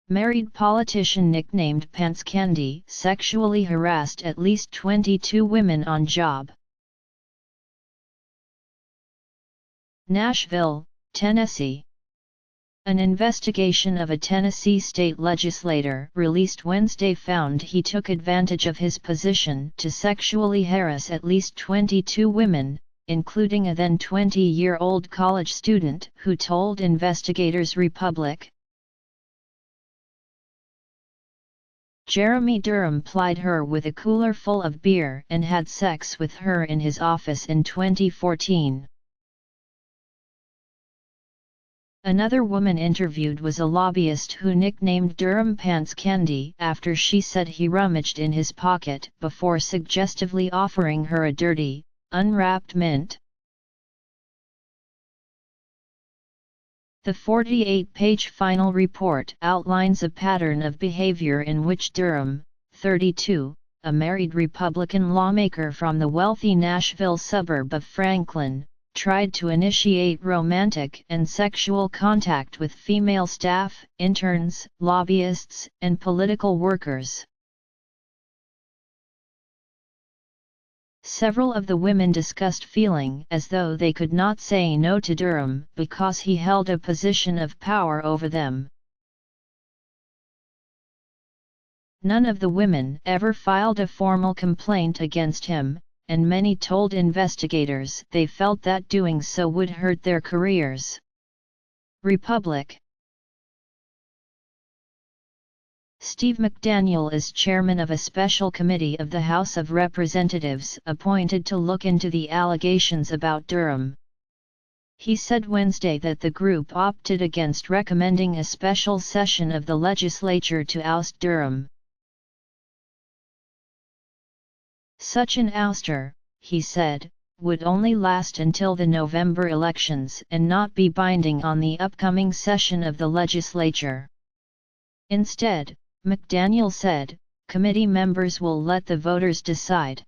Married politician nicknamed Pants Candy sexually harassed at least 22 women on job. Nashville, Tennessee. An investigation of a Tennessee state legislator released Wednesday found he took advantage of his position to sexually harass at least 22 women, including a then 20-year-old college student who told investigators Republic. Jeremy Durham plied her with a cooler full of beer and had sex with her in his office in 2014. Another woman interviewed was a lobbyist who nicknamed Durham Pants Candy after she said he rummaged in his pocket before suggestively offering her a dirty, unwrapped mint. The 48-page final report outlines a pattern of behavior in which Durham, 32, a married Republican lawmaker from the wealthy Nashville suburb of Franklin, tried to initiate romantic and sexual contact with female staff, interns, lobbyists, and political workers. Several of the women discussed feeling as though they could not say no to Durham because he held a position of power over them. None of the women ever filed a formal complaint against him, and many told investigators they felt that doing so would hurt their careers. Republic. Steve McDaniel is chairman of a special committee of the House of Representatives appointed to look into the allegations about Durham. He said Wednesday that the group opted against recommending a special session of the legislature to oust Durham. Such an ouster, he said, would only last until the November elections and not be binding on the upcoming session of the legislature. Instead, McDaniel said, committee members will let the voters decide.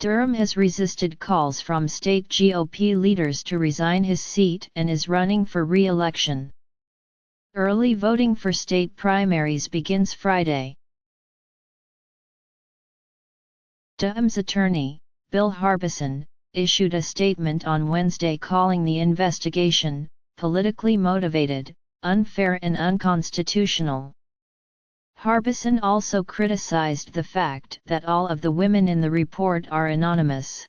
Durham has resisted calls from state GOP leaders to resign his seat and is running for re-election. Early voting for state primaries begins Friday. Durham's attorney, Bill Harbison, issued a statement on Wednesday calling the investigation politically motivated, unfair and unconstitutional. Harbison also criticized the fact that all of the women in the report are anonymous.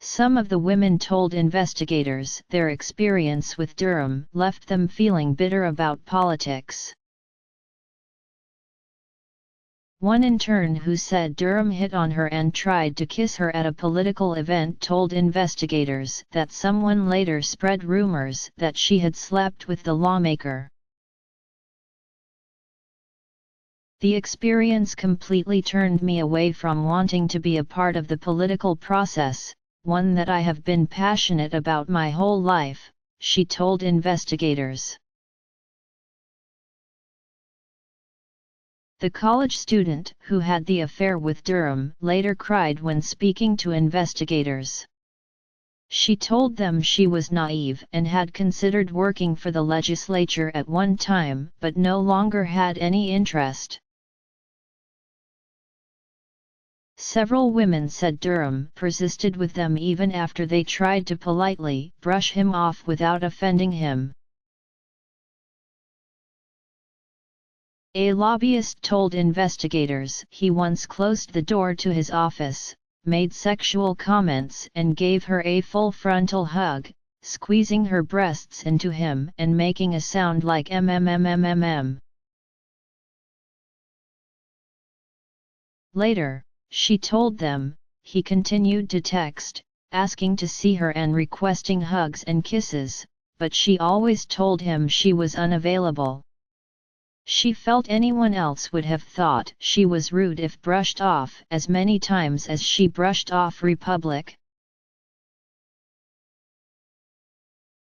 Some of the women told investigators their experience with Durham left them feeling bitter about politics. One intern who said Durham hit on her and tried to kiss her at a political event told investigators that someone later spread rumors that she had slept with the lawmaker. The experience completely turned me away from wanting to be a part of the political process, one that I have been passionate about my whole life, she told investigators. The college student who had the affair with Durham later cried when speaking to investigators. She told them she was naive and had considered working for the legislature at one time but no longer had any interest. Several women said Durham persisted with them even after they tried to politely brush him off without offending him. A lobbyist told investigators he once closed the door to his office, made sexual comments and gave her a full frontal hug, squeezing her breasts into him and making a sound like mmmmmm. Later, she told them, he continued to text, asking to see her and requesting hugs and kisses, but she always told him she was unavailable. She felt anyone else would have thought she was rude if brushed off as many times as she brushed off Republic.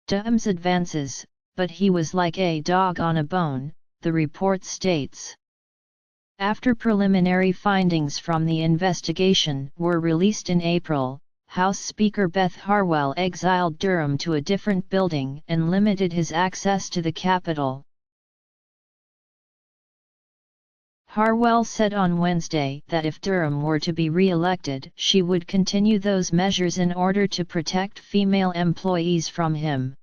Durham's advances, but he was like a dog on a bone, the report states. After preliminary findings from the investigation were released in April, House Speaker Beth Harwell exiled Durham to a different building and limited his access to the Capitol. Harwell said on Wednesday that if Durham were to be re-elected, she would continue those measures in order to protect female employees from him.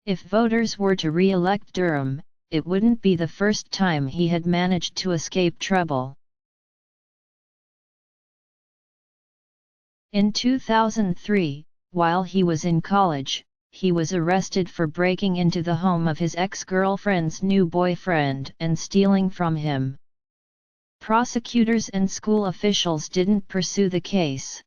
If voters were to re-elect Durham, it wouldn't be the first time he had managed to escape trouble. In 2003, while he was in college, he was arrested for breaking into the home of his ex-girlfriend's new boyfriend and stealing from him. Prosecutors and school officials didn't pursue the case.